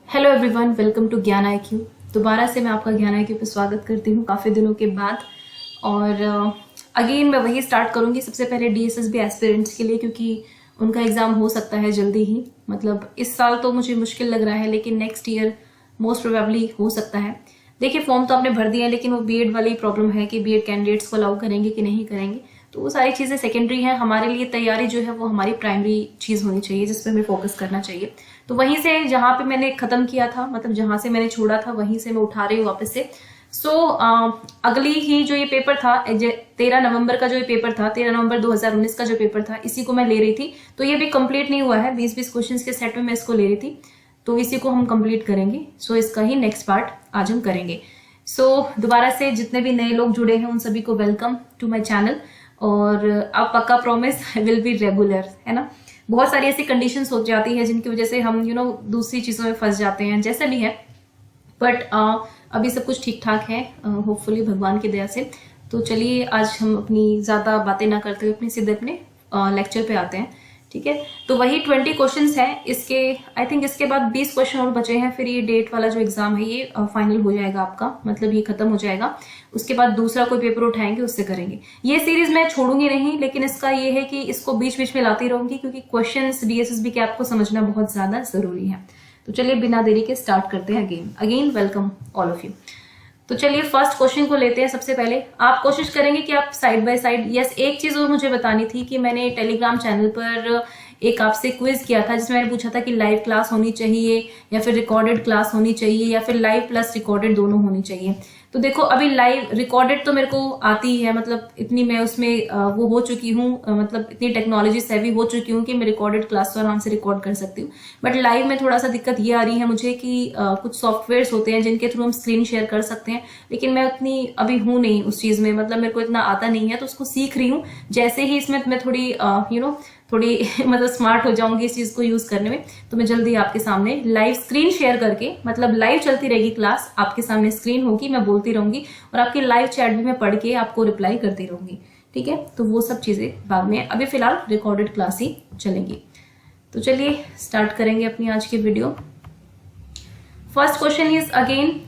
Hello everyone, welcome to ज्ञान IQ। दोबारा से मैं आपका ज्ञान IQ पे स्वागत करती हूँ काफ़ी दिनों के बाद। और अगेन मैं वही स्टार्ट करूँगी सबसे पहले DSSB एस्पिरेंट्स के लिए, क्योंकि उनका एग्ज़ाम हो सकता है जल्दी ही। मतलब इस साल तो मुझे मुश्किल लग रहा है, लेकिन नेक्स्ट ईयर मोस्ट प्रोबेबली हो सकता है। देखिए, फॉर्म तो आपने भर दिया है, लेकिन वो बीएड वाली प्रॉब्लम है कि बीएड कैंडिडेट्स को अलाउ करेंगे कि नहीं करेंगे। तो वो सारी चीज़ें सेकेंडरी हैं। हमारे लिए तैयारी जो है वो हमारी प्राइमरी चीज़ होनी चाहिए, जिस पर हमें फोकस करना चाहिए। तो वहीं से जहाँ पे मैंने खत्म किया था, मतलब जहाँ से मैंने छोड़ा था, वहीं से मैं उठा रही हूँ वापस से। अगली ही जो ये पेपर था, 13 नवंबर का जो ये पेपर था, 13 नवंबर 2019 का जो पेपर था, इसी को मैं ले रही थी। तो ये भी कंप्लीट नहीं हुआ है, 20-20 क्वेश्चंस के सेट में मैं इसको ले रही थी। तो इसी को हम कंप्लीट करेंगे। इसका ही नेक्स्ट पार्ट आज हम करेंगे। दोबारा से जितने भी नए लोग जुड़े हैं उन सभी को वेलकम टू माय चैनल। और आप पक्का प्रॉमिस विल बी रेगुलर, है ना। बहुत सारी ऐसी कंडीशंस हो जाती है जिनकी वजह से हम दूसरी चीज़ों में फंस जाते हैं, जैसे भी है। बट अभी सब कुछ ठीक ठाक है, होपफुली भगवान की दया से। तो चलिए, आज हम अपनी ज़्यादा बातें ना करते हुए सीधे अपने लेक्चर पे आते हैं। ठीक है, तो वही 20 क्वेश्चंस हैं इसके। आई थिंक इसके बाद 20 क्वेश्चन और बचे हैं, फिर ये डेट वाला जो एग्जाम है ये फाइनल हो जाएगा आपका, मतलब ये खत्म हो जाएगा। उसके बाद दूसरा कोई पेपर उठाएंगे, उससे करेंगे। ये सीरीज मैं छोड़ूंगी नहीं, लेकिन इसका ये है कि इसको बीच बीच में लाती रहूंगी, क्योंकि क्वेश्चंस DSSB के आपको समझना बहुत ज्यादा जरूरी है। तो चलिए बिना देरी के स्टार्ट करते हैं। Again welcome all of you. तो चलिए फर्स्ट क्वेश्चन को लेते हैं। सबसे पहले आप कोशिश करेंगे कि आप साइड बाय साइड, यस, एक चीज और मुझे बतानी थी कि मैंने टेलीग्राम चैनल पर एक आपसे क्विज किया था, जिसमें मैंने पूछा था कि लाइव क्लास होनी चाहिए या फिर रिकॉर्डेड क्लास होनी चाहिए या फिर लाइव प्लस रिकॉर्डेड दोनों होनी चाहिए। तो देखो, अभी लाइव रिकॉर्डेड तो मेरे को आती ही है, मतलब इतनी मैं उसमें वो हो चुकी हूँ, मतलब इतनी टेक्नोलॉजी सेवी हो चुकी हूँ कि मैं रिकॉर्डेड क्लास तो आराम से रिकॉर्ड कर सकती हूँ। बट लाइव में थोड़ा सा दिक्कत ये आ रही है मुझे कि कुछ सॉफ्टवेयर्स होते हैं जिनके थ्रू हम स्क्रीन शेयर कर सकते हैं, लेकिन मैं उतनी अभी हूँ नहीं उस चीज में, मतलब मेरे को इतना आता नहीं है, तो उसको सीख रही हूँ। जैसे ही इसमें मैं थोड़ी थोड़ी मतलब स्मार्ट हो जाऊंगी इस चीज को यूज करने में, तो मैं जल्दी आपके सामने लाइव स्क्रीन शेयर करके, मतलब लाइव चलती रहेगी क्लास, आपके सामने स्क्रीन होगी, मैं बोलती रहूंगी और आपकी लाइव चैट भी मैं पढ़ के आपको रिप्लाई करती रहूंगी। ठीक है, तो वो सब चीजें बाद में, अभी फिलहाल रिकॉर्डेड क्लास ही चलेंगी। तो चलिए स्टार्ट करेंगे अपनी आज की video. First question is again,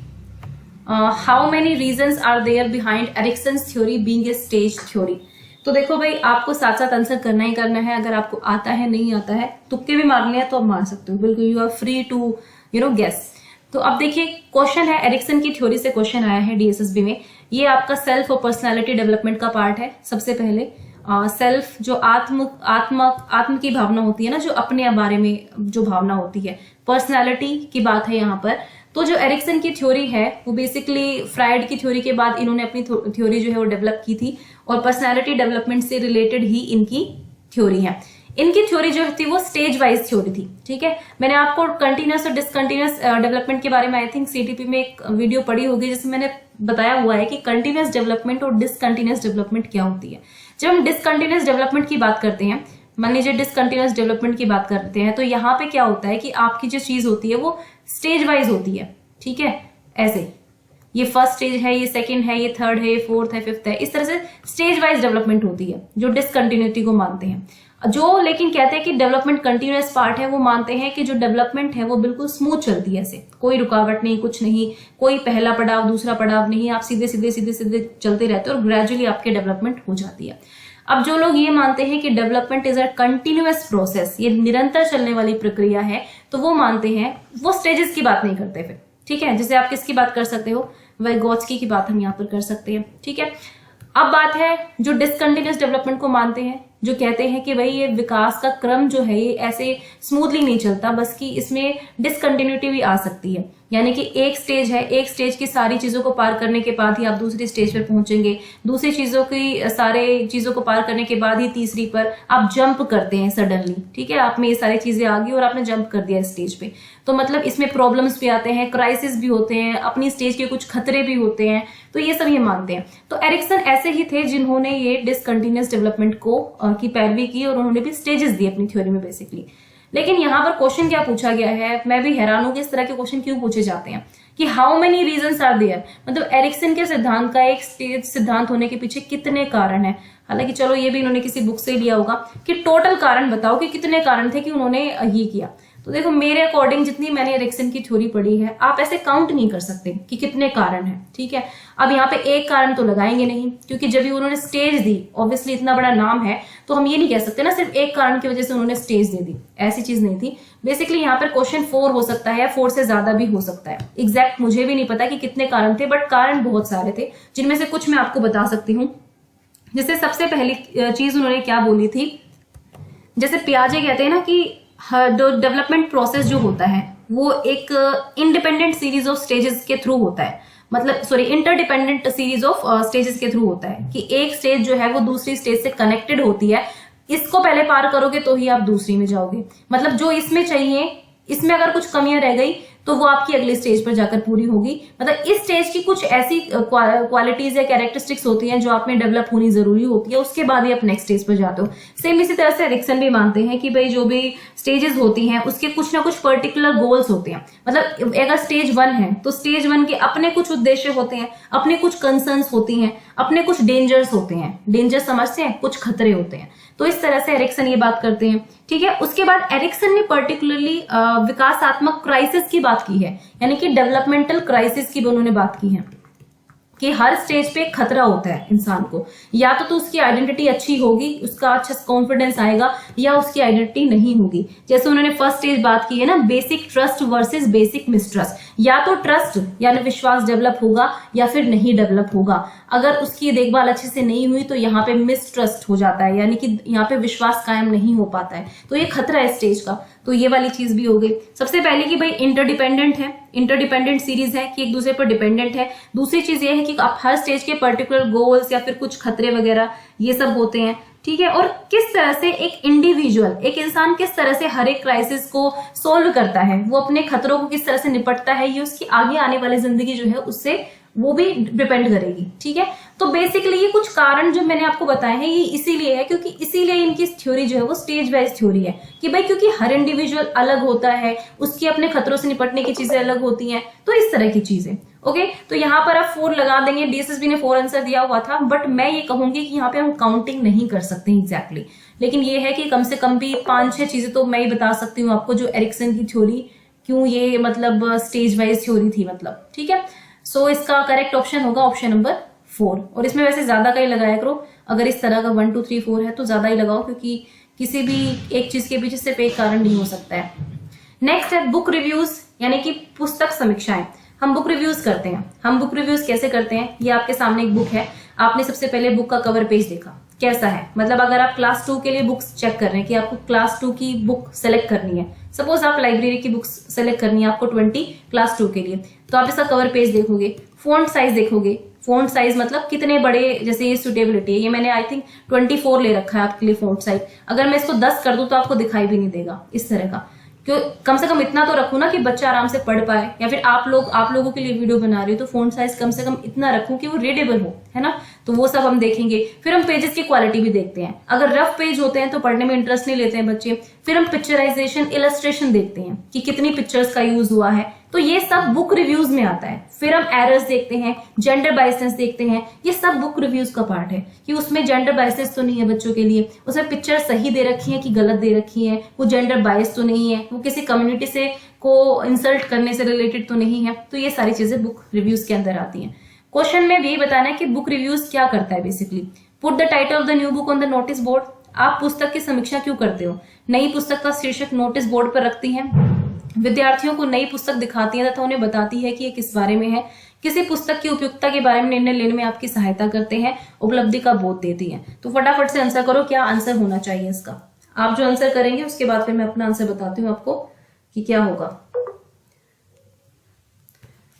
how many reasons are there behind Erikson's theory being a stage theory. तो देखो भाई, आपको साथ साथ आंसर करना ही करना है। अगर आपको आता है, नहीं आता है, तुक्के भी मारने हैं तो आप मार सकते हो, बिल्कुल you are free to guess. तो अब देखिए, क्वेश्चन है एरिक्सन की थ्योरी से क्वेश्चन आया है DSSB में। ये आपका सेल्फ और पर्सनालिटी डेवलपमेंट का पार्ट है। सबसे पहले सेल्फ, जो आत्म की भावना होती है ना, जो अपने बारे में जो भावना होती है। पर्सनालिटी की बात है यहाँ पर। तो जो एरिक्सन की थ्योरी है वो बेसिकली फ्राइड की थ्योरी के बाद इन्होंने अपनी थ्योरी जो है वो डेवलप की थी, और पर्सनालिटी डेवलपमेंट से रिलेटेड ही इनकी थ्योरी है। इनकी थ्योरी जो थी वो स्टेज वाइज थ्योरी थी। ठीक है, मैंने आपको कंटिन्यूस और डिसकंटिन्यूस डेवलपमेंट के बारे में आई थिंक CTP में एक वीडियो पढ़ी होगी, जिसमें मैंने बताया हुआ है कि कंटिन्यूस डेवलपमेंट और डिसकंटिन्यूस डेवलपमेंट क्या होती है। जब हम डिसकंटिन्यूस डेवलपमेंट की बात करते हैं, मान लीजिए डिसकंटिन्यूस डेवलपमेंट की बात करते हैं, तो यहाँ पे क्या होता है कि आपकी जो चीज होती है वो स्टेज वाइज होती है। ठीक है, ऐसे ये फर्स्ट स्टेज है, ये सेकंड है, ये थर्ड है, ये फोर्थ है, फिफ्थ है, इस तरह से स्टेज वाइज डेवलपमेंट होती है, जो डिसकंटिन्यूटी को मानते हैं। जो लेकिन कहते हैं कि डेवलपमेंट कंटिन्यूअस पार्ट है, वो मानते हैं कि जो डेवलपमेंट है वो बिल्कुल स्मूथ चलती है, ऐसे कोई रुकावट नहीं, कुछ नहीं, कोई पहला पड़ाव दूसरा पड़ाव नहीं, आप सीधे सीधे सीधे सीधे चलते रहते हो और ग्रेजुअली आपकी डेवलपमेंट हो जाती है। अब जो लोग ये मानते हैं कि development is a continuous process, ये निरंतर चलने वाली प्रक्रिया है, तो वो मानते हैं, वो स्टेजेस की बात नहीं करते फिर। ठीक है, जैसे आप किसकी बात कर सकते हो, वाइगोत्स्की की बात हम यहाँ पर कर सकते हैं। ठीक है, अब बात है जो डिसकंटिन्यूअस डेवलपमेंट को मानते हैं, जो कहते हैं कि भाई ये विकास का क्रम जो है ये ऐसे स्मूथली नहीं चलता, बस कि इसमें डिसकंटिन्यूटी भी आ सकती है। यानी कि एक स्टेज है, एक स्टेज की सारी चीजों को पार करने के बाद ही आप दूसरी स्टेज पर पहुंचेंगे, दूसरी चीजों की सारे चीजों को पार करने के बाद ही तीसरी पर आप जंप करते हैं सडनली। ठीक है, आप में ये सारी चीजें आ गई और आपने जंप कर दिया स्टेज पे, तो मतलब इसमें प्रॉब्लम्स भी आते हैं, क्राइसिस भी होते हैं, अपनी स्टेज के कुछ खतरे भी होते हैं, तो ये सब ये मानते हैं। तो एरिक्सन ऐसे ही थे जिन्होंने ये डिसकंटिन्यूअस डेवलपमेंट को की पैरवी की, और उन्होंने भी स्टेजेस दी अपनी थ्योरी में बेसिकली। लेकिन यहाँ पर क्वेश्चन क्या पूछा गया है, मैं भी हैरान हूं कि इस तरह के क्वेश्चन क्यों पूछे जाते हैं कि how many reasons are there, मतलब एरिक्सन के सिद्धांत का एक स्टेज सिद्धांत होने के पीछे कितने कारण हैं। हालांकि चलो ये भी इन्होंने किसी बुक से लिया होगा कि टोटल कारण बताओ कि कितने कारण थे कि उन्होंने ये किया। तो देखो मेरे अकॉर्डिंग जितनी मैंने एरिक्सन की थ्योरी पढ़ी है, आप ऐसे काउंट नहीं कर सकते कि कितने कारण हैं, ठीक है। अब यहाँ पे एक कारण तो लगाएंगे नहीं, क्योंकि जब भी उन्होंने स्टेज दी, ऑब्वियसली इतना बड़ा नाम है तो हम ये नहीं कह सकते ना सिर्फ एक कारण की वजह से उन्होंने स्टेज दे दी, ऐसी चीज नहीं थी। बेसिकली यहाँ पर क्वेश्चन 4 हो सकता है या 4 से ज्यादा भी हो सकता है, एग्जैक्ट मुझे भी नहीं पता कि कितने कारण थे, बट कारण बहुत सारे थे, जिनमें से कुछ मैं आपको बता सकती हूँ। जैसे सबसे पहली चीज उन्होंने क्या बोली थी, जैसे पियाजे कहते हैं ना कि डेवलपमेंट प्रोसेस जो होता है वो एक इंडिपेंडेंट सीरीज ऑफ स्टेजेस के थ्रू होता है, मतलब sorry interdependent series of stages के थ्रू होता है, कि एक स्टेज जो है वो दूसरी स्टेज से कनेक्टेड होती है, इसको पहले पार करोगे तो ही आप दूसरी में जाओगे। मतलब जो इसमें चाहिए, इसमें अगर कुछ कमियां रह गई तो वो आपकी अगली स्टेज पर जाकर पूरी होगी। मतलब इस स्टेज की कुछ ऐसी क्वालिटीज या कैरेक्टरिस्टिक्स होती हैं जो आप में डेवलप होनी जरूरी होती है, उसके बाद ही आप नेक्स्ट स्टेज पर जाते हो। सेम इसी तरह से एरिक्सन भी मानते हैं कि भाई जो भी स्टेजेस होती हैं उसके कुछ ना कुछ पर्टिकुलर गोल्स होते हैं। मतलब अगर स्टेज 1 है तो स्टेज 1 के अपने कुछ उद्देश्य होते हैं, अपने कुछ कंसर्न्स होती हैं, अपने कुछ डेंजर्स होते हैं, डेंजर समझते हैं, कुछ खतरे होते हैं। तो इस तरह से एरिक्सन ये बात करते हैं, ठीक है। उसके बाद एरिक्सन ने पर्टिकुलरली विकासात्मक क्राइसिस की बात की है, यानी कि डेवलपमेंटल क्राइसिस की भी उन्होंने बात की है कि हर स्टेज पे खतरा होता है इंसान को, या तो उसकी आइडेंटिटी अच्छी होगी, उसका अच्छा कॉन्फिडेंस आएगा, या उसकी आइडेंटिटी नहीं होगी। जैसे उन्होंने फर्स्ट स्टेज बात की है ना, basic trust versus basic mistrust, या तो ट्रस्ट यानी विश्वास डेवलप होगा या फिर नहीं डेवलप होगा। अगर उसकी देखभाल अच्छे से नहीं हुई तो यहाँ पे मिसट्रस्ट हो जाता है, यानी कि यहाँ पे विश्वास कायम नहीं हो पाता है, तो ये खतरा है स्टेज का। तो ये वाली चीज भी हो गई। सबसे पहले कि भाई इंटरडिपेंडेंट है, इंटरडिपेंडेंट सीरीज है कि एक दूसरे पर डिपेंडेंट है। दूसरी चीज ये है कि आप हर स्टेज के पर्टिकुलर गोल्स या फिर कुछ खतरे वगैरह ये सब होते हैं, ठीक है। और किस तरह से एक इंडिविजुअल, एक इंसान किस तरह से हर एक क्राइसिस को सोल्व करता है, वो अपने खतरों को किस तरह से निपटता है, ये उसकी आगे आने वाली जिंदगी जो है उससे वो भी डिपेंड करेगी, ठीक है। तो बेसिकली ये कुछ कारण जो मैंने आपको बताए हैं ये इसीलिए है, क्योंकि इसीलिए इनकी थ्योरी जो है वो स्टेज वाइज थ्योरी है, कि भाई क्योंकि हर इंडिविजुअल अलग होता है, उसकी अपने खतरों से निपटने की चीजें अलग होती हैं, तो इस तरह की चीजें। ओके, तो यहाँ पर आप 4 लगा देंगे, डीएसएसबी ने 4 आंसर दिया हुआ था, बट मैं ये कहूंगी कि यहाँ पे हम काउंटिंग नहीं कर सकते एग्जैक्टली, लेकिन ये है कि कम से कम भी 5-6 चीजें तो मैं ही बता सकती हूँ आपको, जो एरिक्सन की थ्योरी क्यों ये मतलब स्टेज वाइज थ्योरी थी, मतलब, ठीक है। सो इसका करेक्ट ऑप्शन होगा ऑप्शन नंबर 4। और इसमें वैसे ज्यादा का ही लगाया करो, अगर इस तरह का 1 2 3 4 है तो ज्यादा ही लगाओ, क्योंकि किसी भी एक चीज के पीछे सिर्फ एक कारण नहीं हो सकता है। नेक्स्ट है बुक रिव्यूज, यानी कि पुस्तक समीक्षाएं। हम बुक रिव्यूज करते हैं। हम बुक रिव्यूज कैसे करते हैं, ये आपके सामने एक बुक है, आपने सबसे पहले बुक का कवर पेज देखा कैसा है, मतलब अगर आप क्लास 2 के लिए बुक्स चेक कर रहे हैं कि आपको क्लास 2 की बुक सेलेक्ट करनी है, सपोज आप लाइब्रेरी की बुक्स सेलेक्ट करनी है आपको 20 क्लास 2 के लिए, तो आप इसका कवर पेज देखोगे, फॉन्ट साइज देखोगे, फॉन्ट साइज मतलब कितने बड़े, जैसे ये सुटेबिलिटी है, ये मैंने आई थिंक 24 ले रखा है आपके लिए फॉन्ट साइज, अगर मैं इसको 10 कर दूं तो आपको दिखाई भी नहीं देगा, इस तरह का। क्यों, कम से कम इतना तो रखूं ना कि बच्चा आराम से पढ़ पाए, या फिर आप लोगों के लिए वीडियो बना रही हो तो फॉन्ट साइज कम से कम इतना रखूं कि वो रीडेबल हो, है ना। तो वो सब हम देखेंगे। फिर हम पेजेस की क्वालिटी भी देखते हैं, अगर रफ पेज होते हैं तो पढ़ने में इंटरेस्ट नहीं लेते हैं बच्चे। फिर हम पिक्चराइजेशन, इलस्ट्रेशन देखते हैं कि कितनी पिक्चर्स का यूज हुआ है, तो ये सब बुक रिव्यूज में आता है। फिर हम एरर्स देखते हैं, जेंडर बायसेस देखते हैं, ये सब बुक रिव्यूज का पार्ट है, कि उसमें जेंडर बायसेस तो नहीं है बच्चों के लिए, उसमें पिक्चर सही दे रखी है कि गलत दे रखी है, वो जेंडर बायस तो नहीं है, वो किसी कम्युनिटी से को इंसल्ट करने से रिलेटेड तो नहीं है। तो ये सारी चीजें बुक रिव्यूज के अंदर आती हैं। क्वेश्चन में भी बताना है कि बुक रिव्यूज क्या करता है basically. Put the title of the new book on the notice board. आप पुस्तक की समीक्षा क्यों करते हो? नई पुस्तक का शीर्षक नोटिस बोर्ड पर रखती हैं, विद्यार्थियों को नई पुस्तक दिखाती है तथा उन्हें बताती है कि ये किस बारे में है, किसी पुस्तक की उपयुक्तता के बारे में निर्णय लेने में आपकी सहायता करते हैं, उपलब्धि का बोध देती है। तो फटाफट से आंसर करो, क्या आंसर होना चाहिए इसका। आप जो आंसर करेंगे उसके बाद फिर मैं अपना आंसर बताती हूँ आपको कि क्या होगा।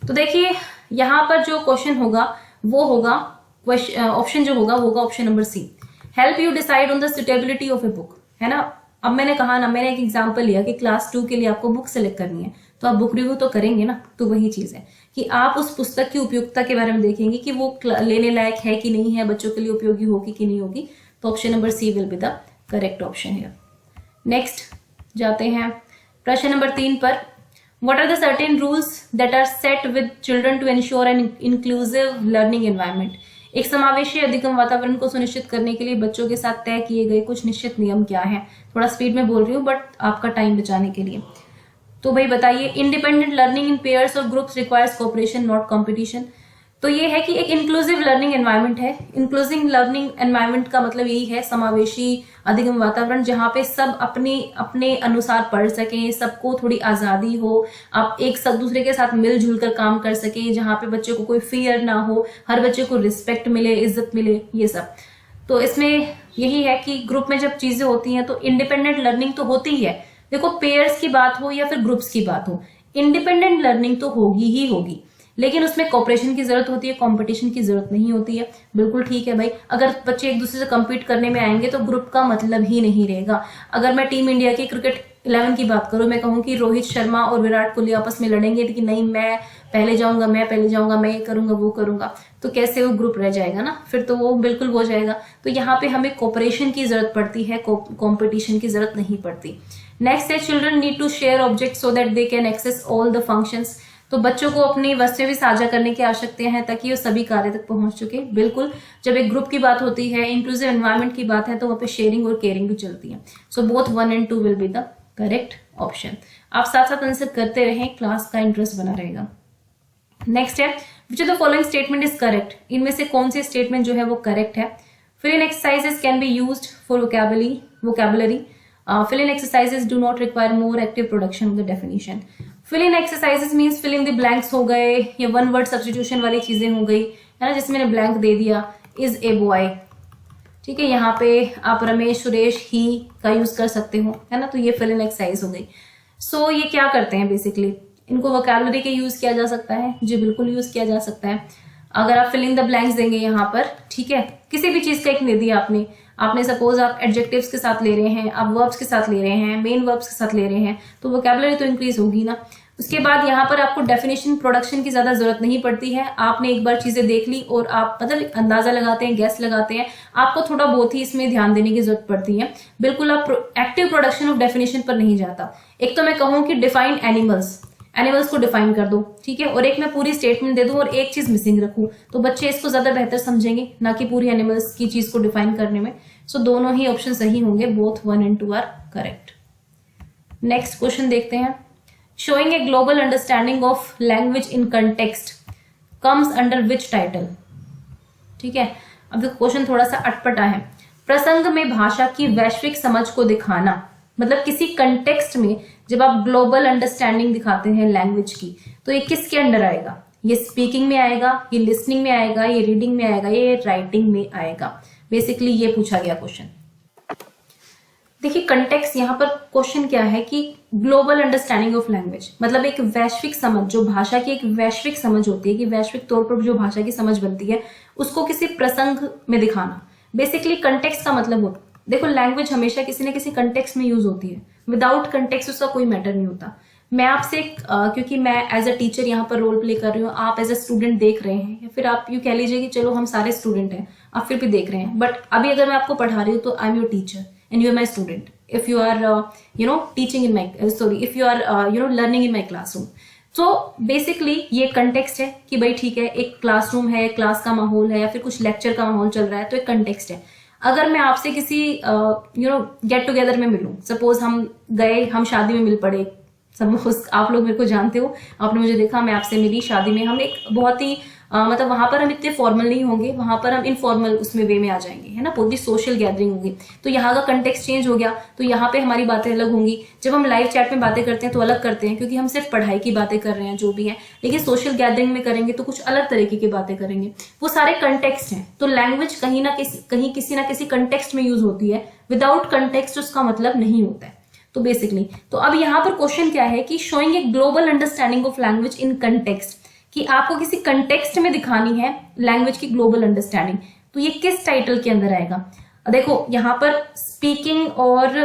तो देखिए यहां पर जो क्वेश्चन होगा वो होगा, ऑप्शन जो होगा वो होगा option number C, help you decide on the suitability of a book, है ना। अब मैंने कहा ना, मैंने एक एग्जांपल लिया कि क्लास 2 के लिए आपको बुक सेलेक्ट करनी है, तो आप बुक रिव्यू तो करेंगे ना। तो वही चीज है कि आप उस पुस्तक की उपयुक्तता के बारे में देखेंगे कि वो लेने लायक है कि नहीं है, बच्चों के लिए उपयोगी होगी कि नहीं होगी। तो option number C will be the correct option है। नेक्स्ट जाते हैं प्रश्न नंबर 3 पर। What are the certain rules that are set with children to ensure an inclusive learning environment? एक समावेशी अधिगम वातावरण को सुनिश्चित करने के लिए बच्चों के साथ तय किए गए कुछ निश्चित नियम क्या हैं? थोड़ा स्पीड में बोल रही हूँ बट आपका टाइम बचाने के लिए। तो भाई बताइए, इंडिपेंडेंट लर्निंग इन पेयर्स और groups requires cooperation not competition. तो ये है कि एक इंक्लूसिव लर्निंग एनवायरनमेंट है। इंक्लूसिव लर्निंग एनवायरनमेंट का मतलब यही है, समावेशी अधिगम वातावरण, जहाँ पे सब अपने अनुसार पढ़ सकें, सबको थोड़ी आजादी हो, आप एक सब दूसरे के साथ मिलजुल कर काम कर सकें, जहाँ पे बच्चे को कोई फियर ना हो, हर बच्चे को रिस्पेक्ट मिले, इज्जत मिले, ये सब। तो इसमें यही है कि ग्रुप में जब चीजें होती हैं तो इंडिपेंडेंट लर्निंग तो होती ही है। देखो, पेयर्स की बात हो या फिर ग्रुप्स की बात हो, इंडिपेंडेंट लर्निंग तो होगी ही होगी, लेकिन उसमें कॉपरेशन की जरूरत होती है, कंपटीशन की जरूरत नहीं होती है। बिल्कुल ठीक है भाई, अगर बच्चे एक दूसरे से compete करने में आएंगे तो ग्रुप का मतलब ही नहीं रहेगा। अगर मैं टीम इंडिया की क्रिकेट 11 की बात करूं, मैं कहूं कि रोहित शर्मा और विराट कोहली आपस में लड़ेंगे, लेकिन नहीं, मैं पहले जाऊंगा, मैं ये करूंगा, वो करूंगा, तो कैसे वो ग्रुप रह जाएगा ना, फिर तो वो बिल्कुल हो जाएगा। तो यहाँ पे हमें कॉपरेशन की जरूरत पड़ती है, कॉम्पिटिशन की जरूरत नहीं पड़ती। नेक्स्ट है, children need to share object so that they can access all the functions. तो बच्चों को अपनी वस्तुएं भी साझा करने की आवश्यकता है ताकि वो सभी कार्य तक पहुंच चुके। बिल्कुल, जब एक ग्रुप की बात होती है, इंक्लूसिव एनवायरनमेंट की बात है, तो वहां पे शेयरिंग और केयरिंग भी चलती है। So both 1 and 2 will be the correct option. आप साथ साथ आंसर करते रहें, क्लास का इंटरेस्ट बना रहेगा। नेक्स्ट है, which of the following statement is correct. इनमें से कौन सी स्टेटमेंट जो है वो करेक्ट है। Fill in exercises can be used for vocabulary. Fill in exercises do not require more active production of the definition. Fill in exercises means fill in the blanks हो गए, या वन वर्ड सब्स्टिट्यूशन वाली चीजें हो गई, है ना, जिसमें मैंने ब्लैंक दे दिया, इज ए बॉय। ठीक है, यहाँ पे आप रमेश, सुरेश, ही का यूज कर सकते हो, है ना, तो ये फिल इन एक्सरसाइज हो गई। सो ये क्या करते हैं बेसिकली, इनको वोकैबुलरी के यूज किया जा सकता है। जी बिल्कुल यूज किया जा सकता है। अगर आप फिल इन द ब्लैंक्स देंगे यहाँ पर, ठीक है, किसी भी चीज का एक दे दिया आपने सपोज आप एडजेक्टिव्स के साथ ले रहे हैं, आप वर्ब्स के साथ ले रहे हैं, मेन वर्ब्स के साथ ले रहे हैं, तो वोकैबुलरी तो इंक्रीज होगी ना। उसके बाद यहाँ पर आपको डेफिनेशन प्रोडक्शन की ज्यादा जरूरत नहीं पड़ती है। आपने एक बार चीजें देख ली और आप मतलब अंदाजा लगाते हैं, गैस लगाते हैं, आपको थोड़ा बहुत ही इसमें ध्यान देने की जरूरत पड़ती है। बिल्कुल आप एक्टिव प्रोडक्शन ऑफ डेफिनेशन पर नहीं जाता। एक तो मैं कहूँ कि डिफाइन एनिमल्स को डिफाइन कर दो, ठीक है, और एक मैं पूरी स्टेटमेंट दे दूं और एक चीज मिसिंग रखूं, तो बच्चे इसको ज्यादा बेहतर समझेंगे, ना कि पूरी एनिमल्स की चीज को डिफाइन करने में। सो दोनों ही ऑप्शन सही होंगे, both 1 and 2 are correct. Next question देखते हैं। Showing a global understanding of language in context comes under which title. ठीक है, अब क्वेश्चन थोड़ा सा अटपटा है। प्रसंग में भाषा की वैश्विक समझ को दिखाना, मतलब किसी कंटेक्स्ट में जब आप ग्लोबल अंडरस्टैंडिंग दिखाते हैं लैंग्वेज की, तो ये किसके अंडर आएगा? ये स्पीकिंग में आएगा, ये लिसनिंग में आएगा, ये रीडिंग में आएगा, ये राइटिंग में आएगा। बेसिकली ये पूछा गया क्वेश्चन। देखिए कंटेक्स्ट यहाँ पर क्वेश्चन क्या है कि ग्लोबल अंडरस्टैंडिंग ऑफ लैंग्वेज, मतलब एक वैश्विक समझ, जो भाषा की एक वैश्विक समझ होती है कि वैश्विक तौर पर जो भाषा की समझ बनती है उसको किसी प्रसंग में दिखाना। बेसिकली कंटेक्स्ट का मतलब होता, देखो लैंग्वेज हमेशा किसी न किसी कंटेक्स्ट में यूज होती है, विदाउट कंटेक्स्ट उसका कोई मैटर नहीं होता। मैं आपसे क्योंकि मैं एज अ टीचर यहाँ पर रोल प्ले कर रही हूँ, आप एज अ स्टूडेंट देख रहे हैं, या फिर आप यूँ कह लीजिए कि चलो हम सारे स्टूडेंट हैं, आप फिर भी देख रहे हैं, बट अभी अगर मैं आपको पढ़ा रही हूँ तो I am your teacher and you are my student. If you are teaching in my if you are learning in my classroom. तो बेसिकली ये कंटेक्स्ट है कि भाई ठीक है, एक क्लासरूम है, क्लास का माहौल है, या फिर कुछ लेक्चर का माहौल चल रहा है, तो एक कंटेक्स्ट है। अगर मैं आपसे किसी गेट टुगेदर में मिलूं, सपोज हम शादी में मिल पड़े, सपोज आप लोग मेरे को जानते हो, आपने मुझे देखा, मैं आपसे मिली शादी में, हम एक बहुत ही मतलब वहां पर हम इतने फॉर्मल नहीं होंगे, वहां पर हम इनफॉर्मल उसमें वे में आ जाएंगे, है ना, पूरी सोशल गैदरिंग होगी, तो यहाँ का कंटेक्स्ट चेंज हो गया, तो यहाँ पे हमारी बातें अलग होंगी। जब हम लाइव चैट में बातें करते हैं तो अलग करते हैं, क्योंकि हम सिर्फ पढ़ाई की बातें कर रहे हैं जो भी है, लेकिन सोशल गैदरिंग में करेंगे तो कुछ अलग तरीके की बातें करेंगे, वो सारे कंटेक्स्ट हैं। तो लैंग्वेज कहीं किसी ना किसी कंटेक्स्ट में यूज होती है, विदाउट कंटेक्स्ट उसका मतलब नहीं होता है। तो बेसिकली तो अब यहाँ पर क्वेश्चन क्या है कि showing a global understanding of language in context, कि आपको किसी कंटेक्स्ट में दिखानी है लैंग्वेज की ग्लोबल अंडरस्टैंडिंग, तो ये किस टाइटल के अंदर आएगा? देखो यहाँ पर स्पीकिंग और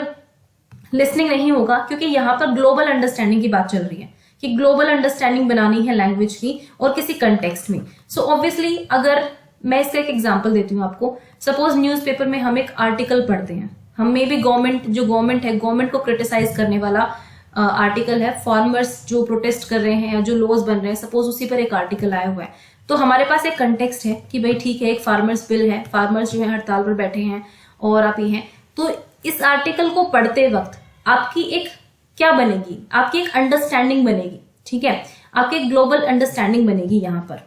लिसनिंग नहीं होगा, क्योंकि यहाँ पर ग्लोबल अंडरस्टैंडिंग की बात चल रही है कि ग्लोबल अंडरस्टैंडिंग बनानी है लैंग्वेज की और किसी कंटेक्स्ट में। सो ऑब्वियसली अगर मैं इसका एक एग्जाम्पल देती हूँ आपको, सपोज न्यूज़पेपर में हम एक आर्टिकल पढ़ते हैं, हम में भी गवर्नमेंट को क्रिटिसाइज करने वाला आर्टिकल है, फार्मर्स जो प्रोटेस्ट कर रहे हैं या जो लॉज बन रहे हैं, सपोज उसी पर एक आर्टिकल आया हुआ है, तो हमारे पास एक कंटेक्स्ट है कि भाई ठीक है, एक फार्मर्स बिल है, फार्मर्स जो है हड़ताल पर बैठे हैं और आप ही हैं, तो इस आर्टिकल को पढ़ते वक्त आपकी एक क्या बनेगी, आपकी एक अंडरस्टैंडिंग बनेगी, ठीक है, आपकी एक ग्लोबल अंडरस्टैंडिंग बनेगी। यहां पर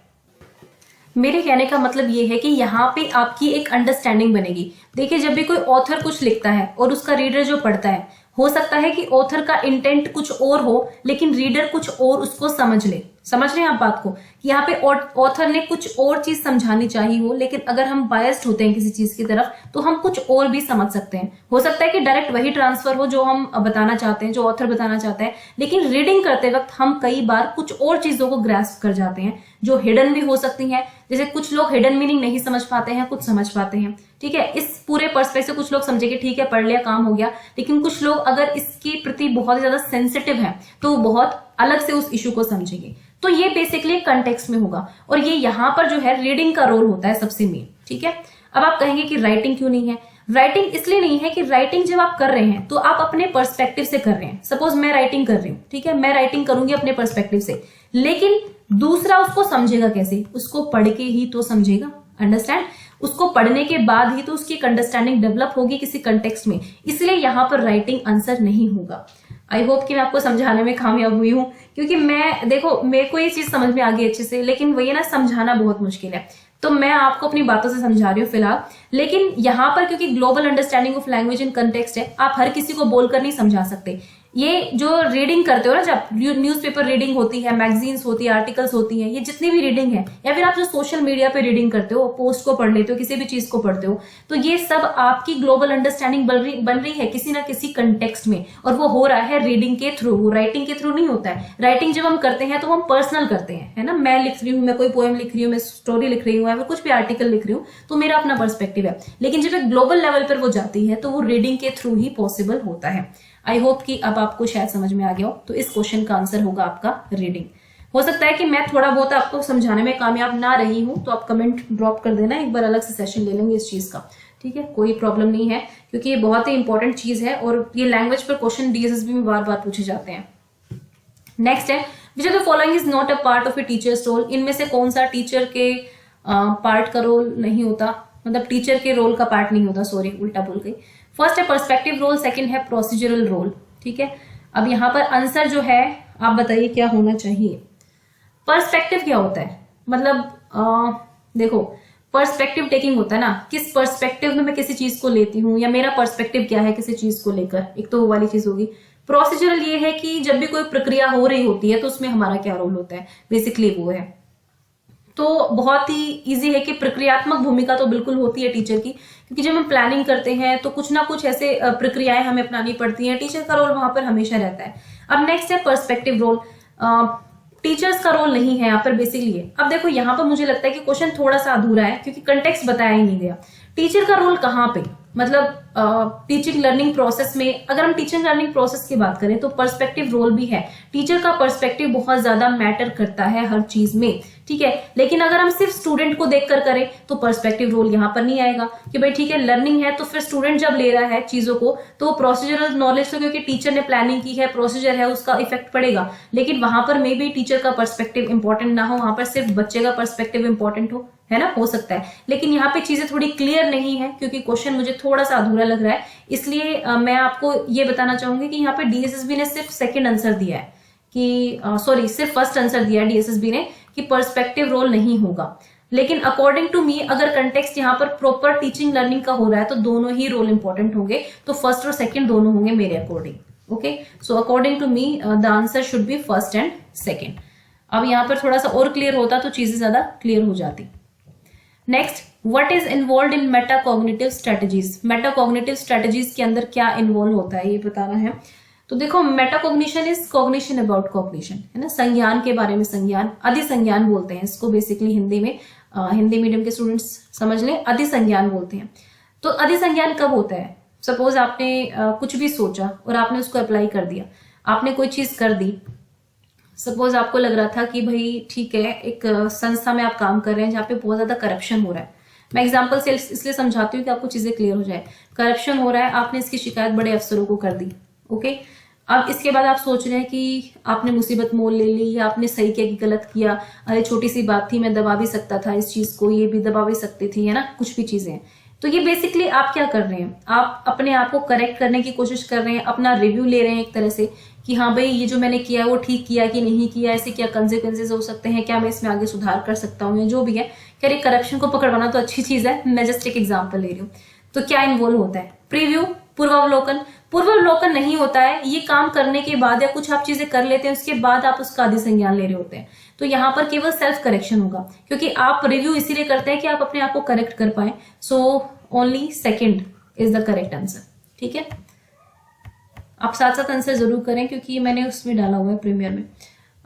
मेरे कहने का मतलब ये है कि यहाँ पे आपकी एक अंडरस्टैंडिंग बनेगी। देखिए, जब भी कोई ऑथर कुछ लिखता है और उसका रीडर जो पढ़ता है, हो सकता है कि ऑथर का इंटेंट कुछ और हो लेकिन रीडर कुछ और उसको समझ ले। समझ रहे हैं आप बात को, कि यहाँ पे ऑथर ने कुछ और चीज समझानी चाहिए हो, लेकिन अगर हम बायस्ड होते हैं किसी चीज की तरफ तो हम कुछ और भी समझ सकते हैं। हो सकता है कि डायरेक्ट वही ट्रांसफर हो जो हम बताना चाहते हैं, जो ऑथर बताना चाहता है, लेकिन रीडिंग करते वक्त हम कई बार कुछ और चीजों को ग्रैस्प कर जाते हैं जो हिडन भी हो सकती हैं। जैसे कुछ लोग हिडन मीनिंग नहीं समझ पाते हैं, कुछ समझ पाते हैं, ठीक है। इस पूरे पर्सपेक्टिव से कुछ लोग समझेंगे ठीक है पढ़ लिया काम हो गया, लेकिन कुछ लोग अगर इसके प्रति बहुत ज्यादा सेंसिटिव हैं तो वो बहुत अलग से उस इशू को समझेंगे। तो ये बेसिकली कंटेक्स्ट में होगा, और ये यहाँ पर जो है रीडिंग का रोल होता है सबसे मेन, ठीक है। अब आप कहेंगे कि राइटिंग क्यों नहीं है? राइटिंग इसलिए नहीं है कि राइटिंग जब आप कर रहे हैं तो आप अपने पर्सपेक्टिव से कर रहे हैं। सपोज मैं राइटिंग कर रही हूँ, ठीक है, मैं राइटिंग करूंगी अपने पर्सपेक्टिव से, लेकिन दूसरा उसको समझेगा कैसे? उसको पढ़ के ही तो समझेगा, अंडरस्टैंड। उसको पढ़ने के बाद ही तो उसकी एक अंडरस्टैंडिंग डेवलप होगी किसी कंटेक्स्ट में, इसलिए यहाँ पर राइटिंग आंसर नहीं होगा। आई होप कि मैं आपको समझाने में कामयाब हुई हूँ, क्योंकि मैं देखो मेरे को ये चीज समझ में आ गई अच्छे से, लेकिन वही ना समझाना बहुत मुश्किल है, तो मैं आपको अपनी बातों से समझा रही हूँ फिलहाल। लेकिन यहाँ पर क्योंकि global understanding of language in context है, आप हर किसी को बोलकर नहीं समझा सकते। ये जो रीडिंग करते हो ना, जब न्यूज़पेपर रीडिंग होती है, मैगजीन्स होती है, आर्टिकल्स होती हैं, ये जितनी भी रीडिंग है, या फिर आप जो सोशल मीडिया पे रीडिंग करते हो, पोस्ट को पढ़ लेते हो, किसी भी चीज को पढ़ते हो, तो ये सब आपकी ग्लोबल अंडरस्टैंडिंग बन रही है किसी ना किसी कंटेक्स्ट में, और वो हो रहा है रीडिंग के थ्रू, वो राइटिंग के थ्रू नहीं होता है। राइटिंग जब हम करते हैं तो हम पर्सनल करते हैं, है ना। मैं लिख रही हूँ, मैं कोई पोएम लिख रही हूँ, मैं स्टोरी लिख रही हूँ, या फिर कुछ भी आर्टिकल लिख रही हूँ, तो मेरा अपना पर्सपेक्टिव है। लेकिन जब एक ग्लोबल लेवल पर वो जाती है तो वो रीडिंग के थ्रू ही पॉसिबल होता है। आई होप कि अब आपको शायद समझ में आ गया हो। तो इस क्वेश्चन का आंसर होगा आपका रीडिंग। हो सकता है कि मैं थोड़ा बहुत आपको समझाने में कामयाब ना रही हूं, तो आप कमेंट ड्रॉप कर देना, एक बार अलग से सेशन ले लेंगे इस चीज का, ठीक है, कोई प्रॉब्लम नहीं है, क्योंकि ये बहुत ही इंपॉर्टेंट चीज है और ये लैंग्वेज पर क्वेश्चन डीएसएसबी में बार बार पूछे जाते हैं। नेक्स्ट है, which of the following is not a part of a teacher's role. इनमें से कौन सा टीचर के पार्ट का रोल नहीं होता, मतलब टीचर के रोल का पार्ट नहीं होता, सॉरी उल्टा बोल गई। फर्स्ट है पर्सपेक्टिव रोल, सेकंड है प्रोसीजरल रोल, ठीक है। अब यहाँ पर आंसर जो है आप बताइए क्या होना चाहिए। पर्सपेक्टिव क्या होता है? मतलब देखो, पर्सपेक्टिव टेकिंग होता है ना, किस पर्सपेक्टिव में मैं किसी चीज को लेती हूँ, या मेरा पर्सपेक्टिव क्या है किसी चीज को लेकर, एक तो वो वाली चीज होगी। प्रोसीजरल ये है कि जब भी कोई प्रक्रिया हो रही होती है तो उसमें हमारा क्या रोल होता है, बेसिकली वो है। तो बहुत ही इजी है कि प्रक्रियात्मक भूमिका तो बिल्कुल होती है टीचर की, क्योंकि जब हम प्लानिंग करते हैं तो कुछ ना कुछ ऐसे प्रक्रियाएं हमें अपनानी पड़ती हैं, टीचर का रोल वहां पर हमेशा रहता है। अब नेक्स्ट है पर्सपेक्टिव रोल। टीचर्स का रोल नहीं है यहाँ पर बेसिकली। अब देखो यहाँ पर मुझे लगता है कि क्वेश्चन थोड़ा सा अधूरा है, क्योंकि कंटेक्स्ट बताया ही नहीं गया। टीचर का रोल कहाँ पे, मतलब टीचिंग लर्निंग प्रोसेस में, अगर हम टीचिंग लर्निंग प्रोसेस की बात करें तो पर्सपेक्टिव रोल भी है। टीचर का पर्सपेक्टिव बहुत ज्यादा मैटर करता है हर चीज में, ठीक है। लेकिन अगर हम सिर्फ स्टूडेंट को देखकर करें तो पर्सपेक्टिव रोल यहाँ पर नहीं आएगा, कि भाई ठीक है लर्निंग है तो फिर स्टूडेंट जब ले रहा है चीजों को तो प्रोसीजरल नॉलेज तो क्योंकि टीचर ने प्लानिंग की है, प्रोसीजर है, उसका इफेक्ट पड़ेगा। लेकिन वहां पर मे बी टीचर का पर्सपेक्टिव इंपॉर्टेंट ना हो, वहां पर सिर्फ बच्चे का पर्सपेक्टिव इंपॉर्टेंट हो, है ना, हो सकता है। लेकिन यहाँ पे चीजें थोड़ी क्लियर नहीं है, क्योंकि क्वेश्चन मुझे थोड़ा सा अधूरा लग रहा है, इसलिए मैं आपको ये बताना चाहूंगी कि यहाँ पे डीएसएसबी ने सिर्फ सेकंड आंसर दिया है कि सॉरी सिर्फ फर्स्ट आंसर दिया है डीएसएसबी ने कि पर्सपेक्टिव रोल नहीं होगा। लेकिन अकॉर्डिंग टू मी अगर कंटेक्स्ट यहाँ पर प्रॉपर टीचिंग लर्निंग का हो रहा है तो दोनों ही रोल इंपॉर्टेंट होंगे, तो फर्स्ट और सेकंड दोनों होंगे मेरे according. Okay, so according to me the answer should be first and second. अब यहाँ पर थोड़ा सा और क्लियर होता तो चीजें ज्यादा क्लियर हो जाती। Next, what is involve in metacognitive strategies. Metacognitive strategies के अंदर क्या इन्वॉल्व होता है ये बताना है। तो देखो, metacognition is cognition about cognition, है ना, संज्ञान के बारे में संज्ञान, अधिसंज्ञान बोलते हैं इसको बेसिकली हिंदी में। हिंदी मीडियम के स्टूडेंट्स समझ लें, अधिसंज्ञान बोलते हैं। तो अधिसंज्ञान कब होता है? सपोज आपने कुछ भी सोचा और आपने उसको अप्लाई कर दिया, आपने कोई चीज कर दी। सपोज आपको लग रहा था कि भाई ठीक है, एक संस्था में आप काम कर रहे हैं जहाँ पे बहुत ज्यादा करप्शन हो रहा है। मैं एग्जांपल से इसलिए समझाती हूँ कि आपको चीजें क्लियर हो जाए। करप्शन हो रहा है, आपने इसकी शिकायत बड़े अफसरों को कर दी, ओके। अब इसके बाद आप सोच रहे हैं कि आपने मुसीबत मोल ले ली, या आपने सही किया कि गलत किया, अरे छोटी सी बात थी, मैं दबा भी सकता था इस चीज को, ये भी दबा भी सकती थी, है ना, कुछ भी चीजें। तो ये बेसिकली आप क्या कर रहे हैं, आप अपने आप को करेक्ट करने की कोशिश कर रहे हैं, अपना रिव्यू ले रहे हैं एक तरह से कि हाँ भाई ये जो मैंने किया है वो ठीक किया कि नहीं किया, ऐसे क्या कंसिक्वेंसेज हो सकते हैं, क्या मैं इसमें आगे सुधार कर सकता हूँ, या जो भी है। खैर एक करप्शन को पकड़वाना तो अच्छी चीज है, मैं जस्ट एक एग्जाम्पल ले रही हूँ। तो क्या इन्वॉल्व होता है? प्रीव्यू, पूर्वावलोकन। पूर्वावलोकन नहीं होता है, ये काम करने के बाद या कुछ आप चीजें कर लेते हैं उसके बाद आप उसका आदि संज्ञान ले रहे होते हैं। तो यहाँ पर केवल सेल्फ करेक्शन होगा, क्योंकि आप रिव्यू इसीलिए करते हैं कि आप अपने आप को करेक्ट कर पाए। So only second is the correct answer. ठीक है, आप साथ साथ आंसर जरूर करें क्योंकि मैंने उसमें डाला हुआ है प्रीमियर में।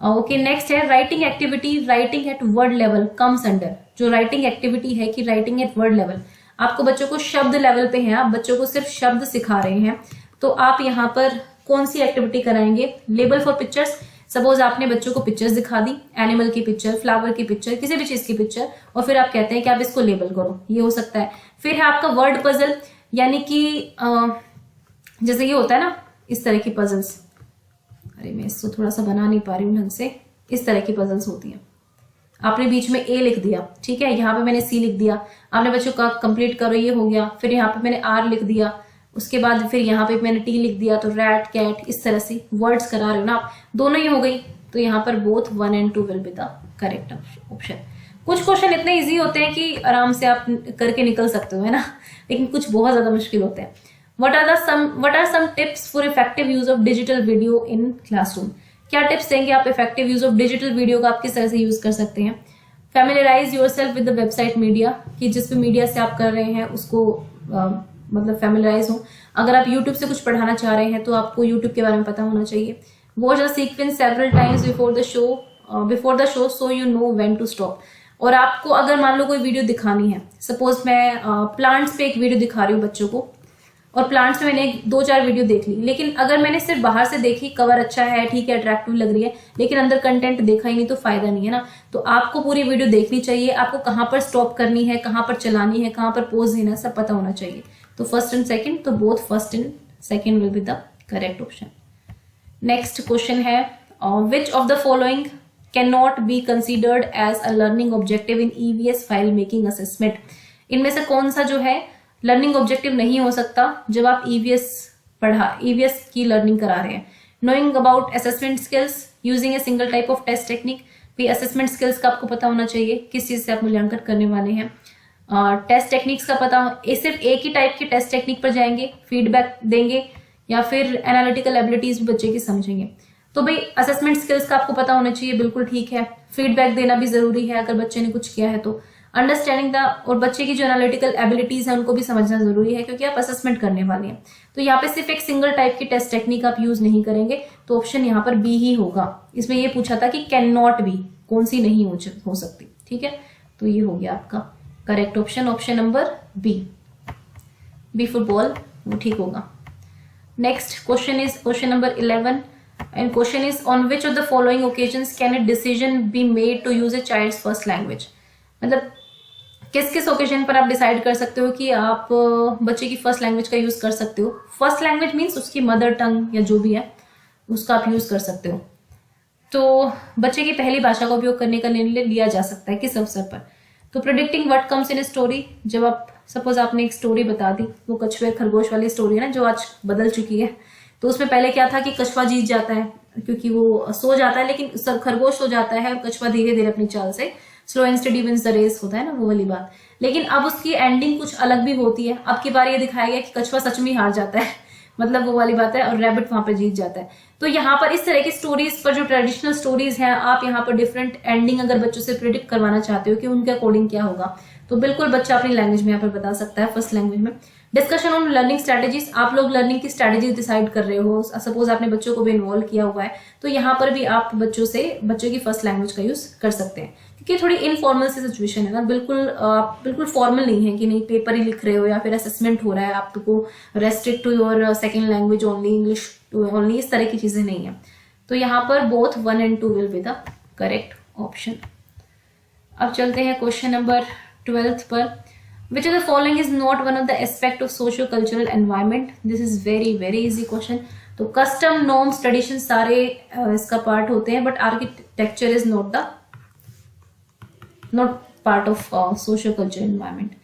ओके, नेक्स्ट है writing activity. Writing at word level comes under. जो राइटिंग एक्टिविटी है कि राइटिंग एट वर्ड लेवल, आपको बच्चों को शब्द लेवल पे है, आप बच्चों को सिर्फ शब्द सिखा रहे हैं, तो आप यहाँ पर कौन सी एक्टिविटी कराएंगे? Label for pictures. सपोज आपने बच्चों को पिक्चर्स दिखा दी, एनिमल की पिक्चर, फ्लावर की पिक्चर, किसी भी चीज की पिक्चर, और फिर आप कहते हैं कि आप इसको लेबल करो, ये हो सकता है। फिर है आपका वर्ड पजल, यानी कि जैसे ये होता है ना इस तरह की पजल्स, अरे मैं इसको थोड़ा सा बना नहीं पा रही हूँ ढंग से, इस तरह की पजल्स होती हैं। आपने बीच में ए लिख दिया, ठीक है, यहाँ पे मैंने सी लिख दिया, आपने बच्चों का कंप्लीट करो, ये हो गया। फिर यहाँ पे मैंने आर लिख दिया, उसके बाद फिर यहाँ पे मैंने टी लिख दिया, तो रैट, कैट, इस तरह से वर्ड्स करा रहे हो ना आप, दोनों ही हो गई। तो यहाँ पर both 1 and 2 will be the correct option. कुछ क्वेश्चन इतने इजी होते हैं कि आराम से आप करके निकल सकते हो, है ना, लेकिन कुछ बहुत ज्यादा मुश्किल होते हैं। What are some tips for effective use of digital video in classroom? क्या टिप्स देंगे आप effective use of digital video का, आप किस तरह से यूज कर सकते हैं? Familiarize yourself with the website media, कि जिस भी मीडिया से आप कर रहे हैं उसको मतलब फैमिलियराइज हो। अगर आप यूट्यूब से कुछ पढ़ाना चाह रहे हैं तो आपको यूट्यूब के बारे में पता होना चाहिए। Watch the sequence several times before the show so you know when to stop. और आपको अगर मान लो कोई वीडियो दिखानी है, सपोज मैं प्लांट्स पे एक वीडियो दिखा रही हूँ बच्चों को, और प्लांट्स में मैंने 2-4 वीडियो देख ली, लेकिन अगर मैंने सिर्फ बाहर से देखी, कवर अच्छा है, ठीक है, अट्रैक्टिव लग रही है, लेकिन अंदर कंटेंट देखा ही नहीं, तो फायदा नहीं है ना। तो आपको पूरी वीडियो देखनी चाहिए, आपको कहाँ पर स्टॉप करनी है, कहाँ पर चलानी है, कहाँ पर पोज देना है, सब पता होना चाहिए। तो फर्स्ट एंड सेकंड, तो both first and second will be the correct option. Next question है, which of the following can not be considered as a learning objective in EVS file making assessment. इनमें से कौन सा जो है learning objective नहीं हो सकता जब आप ईवीएस की लर्निंग करा रहे हैं? Knowing about assessment skills, using a single type of test technique. भी असेसमेंट स्किल्स का आपको पता होना चाहिए, किस चीज से आप मूल्यांकन करने वाले हैं। टेस्ट टेक्निक्स का पता, सिर्फ एक ही टाइप की टेस्ट टेक्निक पर जाएंगे, फीडबैक देंगे, या फिर एनालिटिकल एबिलिटीज बच्चे की समझेंगे। तो भाई असेसमेंट स्किल्स का आपको पता होना चाहिए, बिल्कुल ठीक है। फीडबैक देना भी जरूरी है अगर बच्चे ने कुछ किया है तो। अंडरस्टैंडिंग द, और बच्चे की जो एनालिटिकल एबिलिटीज है उनको भी समझना जरूरी है, क्योंकि आप असेसमेंट करने वाले हैं। तो यहाँ पे सिर्फ एक सिंगल टाइप की टेस्ट टेक्निक आप यूज नहीं करेंगे, तो ऑप्शन यहाँ पर बी ही होगा। इसमें ये पूछा था कि कैन नॉट बी, कौन सी नहीं हो सकती, ठीक है, तो ये हो गया आपका correct option, option number B for ball, वो ठीक होगा। Next question is question number 11 and question is on which of the following occasions can a decision be made to use a child's first language। मतलब किस किस occasion पर आप decide कर सकते हो कि आप बच्चे की फर्स्ट लैंग्वेज का यूज कर सकते हो। फर्स्ट लैंग्वेज मीन्स उसकी मदर टंग या जो भी है उसका आप यूज कर सकते हो। तो बच्चे की पहली भाषा का उपयोग करने का निर्णय लिया जा सकता है किस अवसर पर? तो predicting what comes in a story, जब आप सपोज आपने एक स्टोरी बता दी, वो कछुए खरगोश वाली स्टोरी है ना जो आज बदल चुकी है, तो उसमें पहले क्या था कि कछुआ जीत जाता है क्योंकि वो सो जाता है, लेकिन खरगोश सो जाता है और कछुआ धीरे धीरे अपनी चाल से, slow and study wins the race होता है ना, वो वाली बात। लेकिन अब उसकी एंडिंग कुछ अलग भी होती है। अब की बार ये दिखाया गया कि कछुआ सच में हार जाता है, मतलब वो वाली बात है, और रैबिट वहां पर जीत जाता है। तो यहाँ पर इस तरह की स्टोरीज पर, जो ट्रेडिशनल स्टोरीज हैं, आप यहाँ पर डिफरेंट एंडिंग अगर बच्चों से प्रिडिक्ट करवाना चाहते हो कि उनके अकॉर्डिंग क्या होगा, तो बिल्कुल बच्चा अपनी लैंग्वेज में यहाँ पर बता सकता है, फर्स्ट लैंग्वेज में। डिस्कशन ऑन लर्निंग स्ट्रेटेजीज, आप लोग लर्निंग की स्ट्रेटेजीज डिसाइड कर रहे हो, सपोज आपने बच्चों को भी इन्वॉल्व किया हुआ है, तो यहाँ पर भी आप बच्चों की फर्स्ट लैंग्वेज का यूज कर सकते हैं, क्योंकि थोड़ी इनफॉर्मल सी सिचुएशन है ना, बिल्कुल फॉर्मल नहीं है कि नहीं पेपर ही लिख रहे हो या फिर असेसमेंट हो रहा है, आपको restrict to your second language only, English only, इस तरह की चीजें नहीं है। तो यहाँ पर both 1 and 2 will be the correct option. अब चलते हैं क्वेश्चन नंबर 12 पर। Which of the following is not one of the aspect of socio-cultural environment? This is very easy question. तो custom, norms, traditions सारे इसका पार्ट होते हैं, but architecture is not part of socio-cultural environment.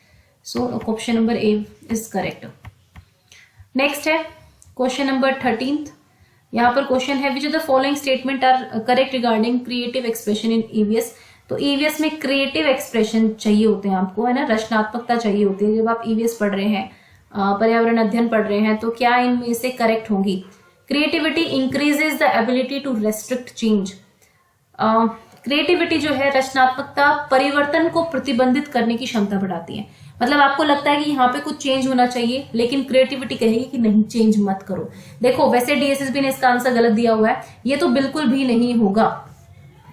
So option number A is correct. Next है question number 13th, यहाँ पर question है, which of the following statement are correct regarding creative expression in EVS. तो EVS में creative expression चाहिए होते हैं आपको, है ना, रचनात्मकता चाहिए होती है। जब आप ईवीएस पढ़ रहे हैं, पर्यावरण अध्ययन पढ़ रहे हैं, तो क्या इनमें से करेक्ट होंगी? Creativity increases the ability to restrict change. Creativity जो है, रचनात्मकता परिवर्तन को प्रतिबंधित करने की क्षमता बढ़ाती है। मतलब आपको लगता है कि यहाँ पे कुछ चेंज होना चाहिए, लेकिन क्रिएटिविटी कहेगी कि नहीं, चेंज मत करो। देखो, वैसे डीएसएसबी ने इसका आंसर गलत दिया हुआ है, ये तो बिल्कुल भी नहीं होगा।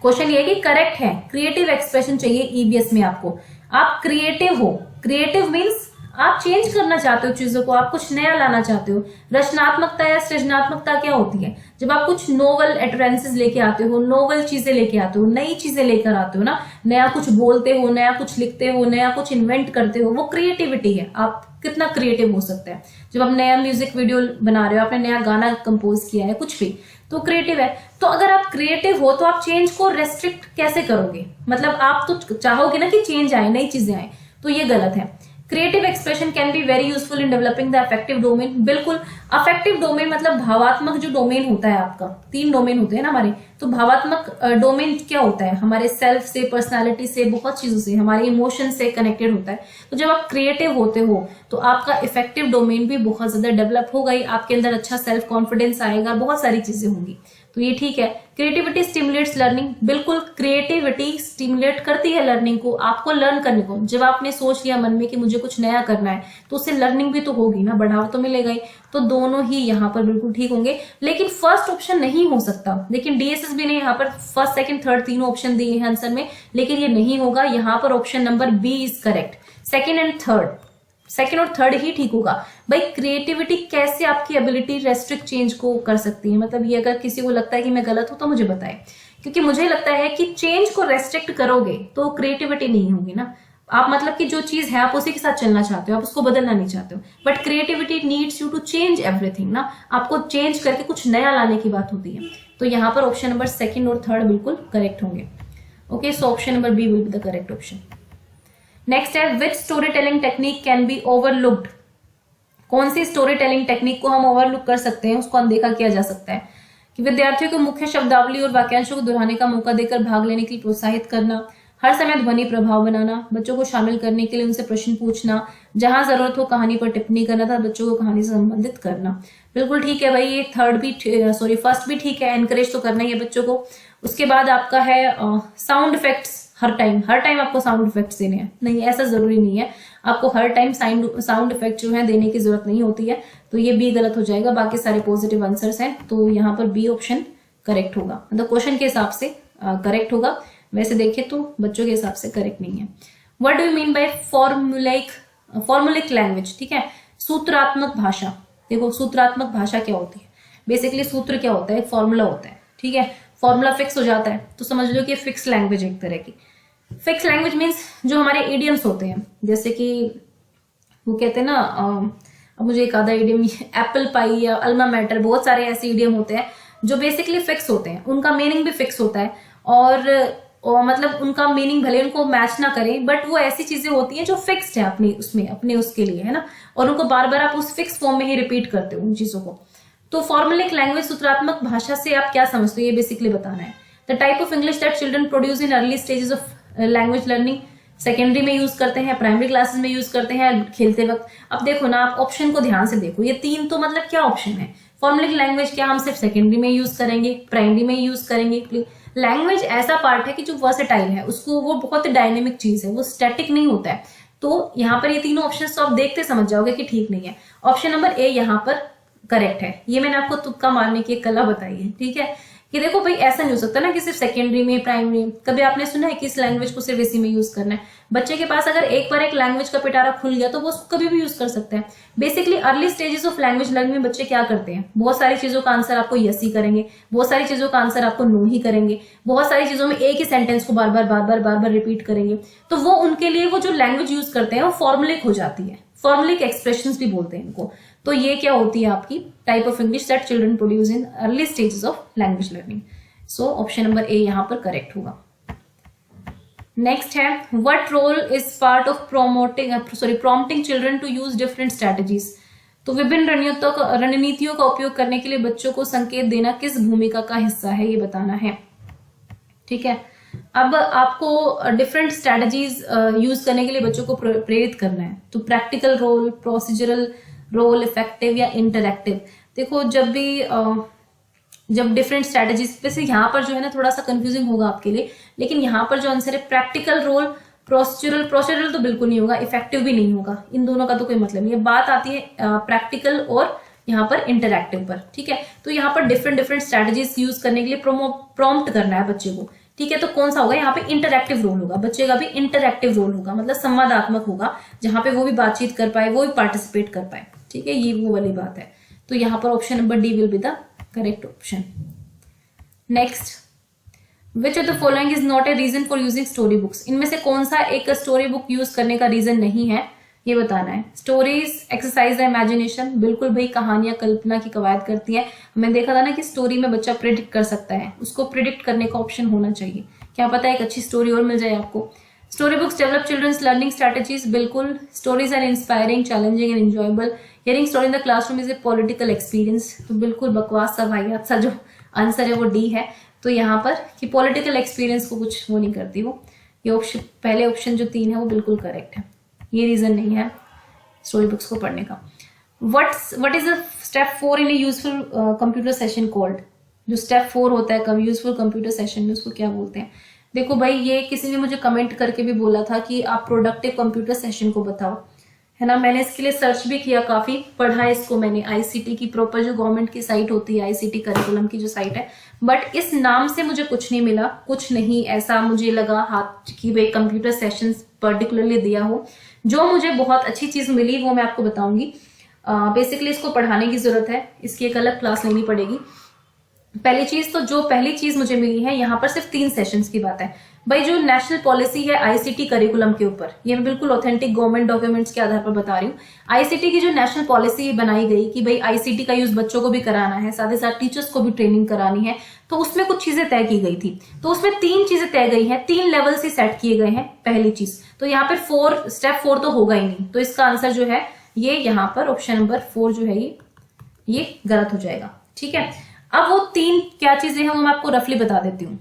क्वेश्चन ये कि करेक्ट है, क्रिएटिव एक्सप्रेशन चाहिए ईवीएस में आपको। आप क्रिएटिव हो, क्रिएटिव मीन्स आप चेंज करना चाहते हो चीजों को, आप कुछ नया लाना चाहते हो। रचनात्मकता या सृजनात्मकता क्या होती है? जब आप कुछ नोवल एटरेंसेस लेके आते हो, नोवल चीजें लेके आते हो, नई चीजें लेकर आते हो ना, नया कुछ बोलते हो, नया कुछ लिखते हो, नया कुछ इन्वेंट करते हो, वो क्रिएटिविटी है। आप कितना क्रिएटिव हो सकते हैं जब आप नया म्यूजिक वीडियो बना रहे हो, आपने नया गाना कंपोज किया है, कुछ भी, तो क्रिएटिव है। तो अगर आप क्रिएटिव हो तो आप चेंज को रेस्ट्रिक्ट कैसे करोगे? मतलब आप तो चाहोगे ना कि चेंज आए, नई चीजें आए, तो ये गलत है। Creative expression can be very useful in developing the affective domain. बिल्कुल, अफेक्टिव डोमेन मतलब भावात्मक जो डोमेन होता है आपका, 3 डोमेन होते हैं ना हमारे, तो भावात्मक डोमेन क्या होता है? हमारे सेल्फ से, पर्सनालिटी से, बहुत चीजों से, हमारे इमोशन से कनेक्टेड होता है। तो जब आप क्रिएटिव होते हो तो आपका इफेक्टिव डोमेन भी बहुत ज्यादा डेवलप होगा, आपके अंदर अच्छा सेल्फ कॉन्फिडेंस आएगा, बहुत सारी चीजें होंगी, तो ये ठीक है। Creativity stimulates learning. बिल्कुल, क्रिएटिविटी स्टिमुलेट करती है लर्निंग को, आपको लर्न करने को। जब आपने सोच लिया मन में कि मुझे कुछ नया करना है, तो उससे लर्निंग भी तो होगी ना, बढ़ावा तो मिलेगा ही। तो दोनों ही यहाँ पर बिल्कुल ठीक होंगे, लेकिन फर्स्ट ऑप्शन नहीं हो सकता। लेकिन डीएसएसबी ने यहाँ पर फर्स्ट, सेकंड, थर्ड तीनों ऑप्शन दिए हैं आंसर में, लेकिन ये नहीं होगा। यहाँ पर option number B is correct. Second and third, second और थर्ड ही ठीक होगा। भाई, क्रिएटिविटी कैसे आपकी एबिलिटी रेस्ट्रिक्ट चेंज को कर सकती है? मतलब ये अगर किसी को लगता है कि मैं गलत हूं तो मुझे बताए, क्योंकि मुझे लगता है कि चेंज को रेस्ट्रिक्ट करोगे तो क्रिएटिविटी नहीं होगी ना। आप मतलब कि जो चीज है आप उसी के साथ चलना चाहते हो, आप उसको बदलना नहीं चाहते हो। But creativity needs you to change everything ना, आपको चेंज करके कुछ नया लाने की बात होती है। तो यहाँ पर ऑप्शन नंबर सेकेंड और थर्ड बिल्कुल करेक्ट होंगे। Okay, so option number B will be the correct option. Next है, which story telling technique can be overlooked. कौन सी स्टोरी टेलिंग टेक्निक को हम ओवरलुक कर सकते हैं, उसको अनदेखा किया जा सकता है? कि विद्यार्थियों को मुख्य शब्दावली और वाक्यांशों को दोहराने का मौका देकर भाग लेने के लिए प्रोत्साहित करना, हर समय ध्वनि प्रभाव बनाना, बच्चों को शामिल करने के लिए उनसे प्रश्न पूछना, जहां जरूरत हो कहानी पर टिप्पणी करना था, बच्चों को कहानी से संबंधित करना। बिल्कुल ठीक है भाई, ये थर्ड भी फर्स्ट भी ठीक है, एनकरेज तो करना ही है बच्चों को। उसके बाद आपका है साउंड इफेक्ट्स। हर टाइम आपको साउंड इफेक्ट्स देने हैं? नहीं, ऐसा जरूरी नहीं है, आपको हर टाइम साउंड इफेक्ट जो है देने की जरूरत नहीं होती है। तो ये बी गलत हो जाएगा, बाकी सारे पॉजिटिव आंसर्स हैं, तो यहाँ पर बी ऑप्शन करेक्ट होगा। मतलब क्वेश्चन के हिसाब से करेक्ट होगा, वैसे देखे तो बच्चों के हिसाब से करेक्ट नहीं है। What do you mean by formulaic language? ठीक है, सूत्रात्मक भाषा। देखो, सूत्रात्मक भाषा क्या होती है? बेसिकली सूत्र क्या होता है? एक फॉर्मूला होता है, ठीक है, फॉर्मूला फिक्स हो जाता है, तो समझ लो कि फिक्स लैंग्वेज एक तरह की। फिक्स लैंग्वेज मीन्स जो हमारे इडियम्स होते हैं, जैसे कि वो कहते हैं ना, अब मुझे एक आधा इडियम, एप्पल पाई या अल्मा मैटर, बहुत सारे ऐसे इडियम होते हैं जो बेसिकली फिक्स होते हैं, उनका मीनिंग भी फिक्स होता है, और मतलब उनका मीनिंग भले उनको मैच ना करे, बट वो ऐसी चीजें होती हैं जो फिक्स्ड है अपने उसके लिए, है ना, और उनको बार बार आप उस फिक्स फॉर्म में ही रिपीट करते हो उन चीजों को। तो फॉर्मुलिक लैंग्वेज, सूत्रात्मक भाषा से आप क्या समझते हो, ये बेसिकली बताना है। The type of English that children produce in early stages of language learning. Secondary में यूज करते हैं, प्राइमरी क्लासेस में यूज करते हैं, खेलते वक्त। अब देखो ना, आप ऑप्शन को ध्यान से देखो, ये तीन तो मतलब क्या ऑप्शन है? फॉर्मुलिक लैंग्वेज क्या हम सिर्फ सेकेंडरी में यूज करेंगे, प्राइमरी में यूज करेंगे? लैंग्वेज ऐसा पार्ट है कि जो वर्सेटाइल है, उसको वो बहुत डायनेमिक चीज है, वो स्टैटिक नहीं होता है। तो यहाँ पर ये तीनों ऑप्शन तो आप देखते समझ जाओगे कि ठीक नहीं है। ऑप्शन नंबर ए यहाँ पर करेक्ट है। ये मैंने आपको तुक्का मारने की एक कला बताई है, ठीक है, कि देखो भाई ऐसा नहीं हो सकता ना कि सिर्फ सेकेंडरी में, प्राइमरी में। कभी आपने सुना है कि इस लैंग्वेज को सिर्फ इसी में यूज करना है? बच्चे के पास अगर एक बार एक लैंग्वेज का पिटारा खुल गया तो वो उसको कभी भी यूज कर सकते हैं। Basically early stages of language learning में बच्चे क्या करते हैं? बहुत सारी चीजों का आंसर आपको यस ही करेंगे, बहुत सारी चीजों का आंसर आपको नो ही करेंगे, बहुत सारी चीजों में एक ही सेंटेंस को बार बार रिपीट करेंगे। तो वो उनके लिए वो जो लैंग्वेज यूज करते हैं वो फॉर्मुलिक हो जाती है, फॉर्मुलिक एक्सप्रेशंस भी बोलते हैं इनको। तो ये क्या होती है आपकी type of English that children produce in early stages of language learning. So option number A यहां पर करेक्ट होगा। नेक्स्ट है, what role is part of prompting children to use different strategies. तो विभिन्न रणनीतियों का उपयोग करने के लिए बच्चों को संकेत देना किस भूमिका का हिस्सा है, ये बताना है। ठीक है, अब आपको डिफरेंट स्ट्रेटजीज यूज करने के लिए बच्चों को प्रेरित करना है। तो practical role, procedural role, effective या इंटरैक्टिव। देखो जब डिफरेंट स्ट्रेटजीज, वैसे यहाँ पर जो है ना थोड़ा सा कंफ्यूजिंग होगा आपके लिए, लेकिन यहाँ पर जो आंसर है प्रैक्टिकल रोल, प्रोसीजरल तो बिल्कुल नहीं होगा, इफेक्टिव भी नहीं होगा, इन दोनों का तो कोई मतलब नहीं है। बात आती है प्रैक्टिकल और यहाँ पर इंटरैक्टिव पर। ठीक है, तो यहाँ पर डिफरेंट स्ट्रेटजीज यूज करने के लिए प्रॉम्प्ट करना है बच्चे को। ठीक है, तो कौन सा होगा, यहाँ पे इंटरैक्टिव रोल होगा, बच्चे का भी इंटरैक्टिव रोल होगा, मतलब संवादात्मक होगा, जहां पे वो भी बातचीत कर पाए, वो भी पार्टिसिपेट कर पाए। ठीक है, ये वो वाली बात है। तो यहाँ पर option number D will be the correct option. Next, which of the following is not a reason for using story books. इनमें से कौन सा एक स्टोरी बुक यूज करने का रीजन नहीं है, ये बताना है। स्टोरीज एक्सरसाइज द इमेजिनेशन, बिल्कुल भाई, कहानियां कल्पना की कवायद करती है। हमने देखा था ना कि स्टोरी में बच्चा प्रिडिक्ट कर सकता है, उसको प्रिडिक्ट करने का ऑप्शन होना चाहिए, क्या पता एक अच्छी स्टोरी और मिल जाए आपको। Story books develop children's learning strategies, बिल्कुल। Stories are inspiring, challenging and enjoyable. Hearing story in the classroom is a political experience, तो बिल्कुल बकवास सा वाहियात सा जो आंसर है वो डी है। तो यहाँ पर कि पॉलिटिकल एक्सपीरियंस को कुछ वो नहीं करती वो, ये ऑप्शन, पहले ऑप्शन जो 3 है वो बिल्कुल करेक्ट है, ये रीजन नहीं है स्टोरी बुक्स को पढ़ने का। What is the step 4 in A useful computer session called. जो स्टेप 4 होता है यूजफुल कंप्यूटर सेशन में, उसको क्या बोलते हैं। देखो भाई, ये किसी ने मुझे कमेंट करके भी बोला था कि आप प्रोडक्टिव कंप्यूटर सेशन को बताओ, है ना। मैंने इसके लिए सर्च भी किया, काफी पढ़ा इसको मैंने, आईसीटी की प्रॉपर जो गवर्नमेंट की साइट होती है, आईसीटी करिकुलम की जो साइट है, बट इस नाम से मुझे कुछ नहीं मिला, कुछ नहीं ऐसा मुझे लगा हाथ की भाई कंप्यूटर सेशंस पर्टिकुलरली दिया हो। जो मुझे बहुत अच्छी चीज मिली वो मैं आपको बताऊंगी। बेसिकली इसको पढ़ाने की जरूरत है, इसकी एक अलग क्लास लेनी पड़ेगी। पहली चीज मुझे मिली है, यहाँ पर सिर्फ 3 सेशंस की बात है भाई। जो नेशनल पॉलिसी है आईसीटी करिकुलम के ऊपर, ये मैं बिल्कुल ऑथेंटिक गवर्नमेंट डॉक्यूमेंट्स के आधार पर बता रही हूँ। आईसीटी की जो नेशनल पॉलिसी बनाई गई कि भाई आईसीटी का यूज बच्चों को भी कराना है, साथ ही साथ टीचर्स को भी ट्रेनिंग करानी है, तो उसमें कुछ चीजें तय की गई थी। तो उसमें 3 चीजें तय गई हैं, 3 लेवल से सेट किए गए हैं। पहली चीज तो यहाँ पर स्टेप 4 तो होगा ही नहीं, तो इसका आंसर जो है ये यहाँ पर ऑप्शन नंबर 4 जो है ये गलत हो जाएगा। ठीक है, अब वो 3 क्या चीजें हैं वो मैं आपको रफली बता देती हूँ।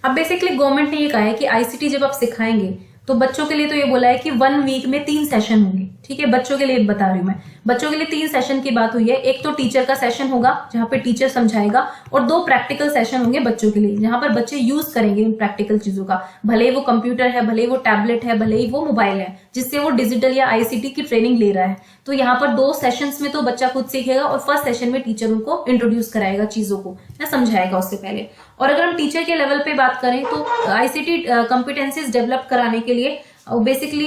अब बेसिकली गवर्नमेंट ने ये कहा है कि आईसीटी जब आप सिखाएंगे तो बच्चों के लिए तो ये बोला है कि 1 वीक में 3 सेशन होंगे। ठीक है, बच्चों के लिए बता रही हूँ मैं, बच्चों के लिए 3 सेशन की बात हुई है। एक तो टीचर का सेशन होगा जहां पे टीचर समझाएगा, और 2 प्रैक्टिकल सेशन होंगे बच्चों के लिए, जहां पर बच्चे यूज करेंगे इन प्रैक्टिकल चीजों का, भले ही वो कंप्यूटर है, भले ही वो टैबलेट है, भले ही वो मोबाइल है, जिससे वो डिजिटल या आईसीटी की ट्रेनिंग ले रहा है। तो यहाँ पर 2 सेशंस में तो बच्चा खुद सीखेगा, और फर्स्ट सेशन में टीचर उनको इंट्रोड्यूस कराएगा चीजों को, या समझाएगा उससे पहले। और अगर हम टीचर के लेवल पे बात करें तो आईसीटी कॉम्पिटेंसीज डेवलप कराने के लिए बेसिकली